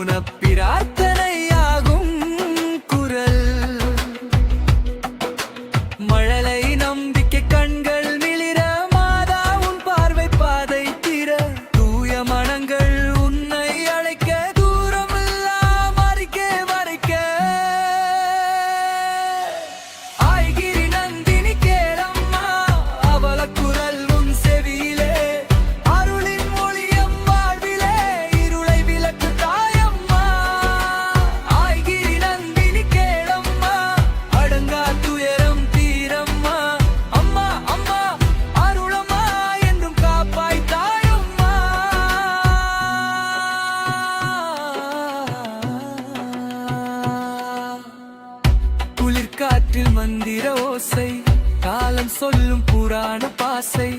மௌன பிரார்த்தனையாகும் குரல். மழலை நம்பிக்கை கண்கள் மிளிர மாதா உன் பார்வை பாதை திற. தூய மனங்கள் உன்னை அழைக்க தூரம் எல்லாம் அறிக்கை மறைக்க. ஆய்கிரி நந்தினி கேளம்மா அவள குரல் உன் செவியிலே. அருளின் மொழியம் வாழ்விலே இருளை விளக்கு தாயம்மா. ஆய்கிரி நந்தினி கேளம்மா அடங்கா துயரம் தீரம்மா. அம்மா அம்மா அருளம்மா என்றும் காப்பாய் தாயம்மா. குளிர்காற்றில் மந்திர ஓசை காலம் சொல்லும் புராண பாசை.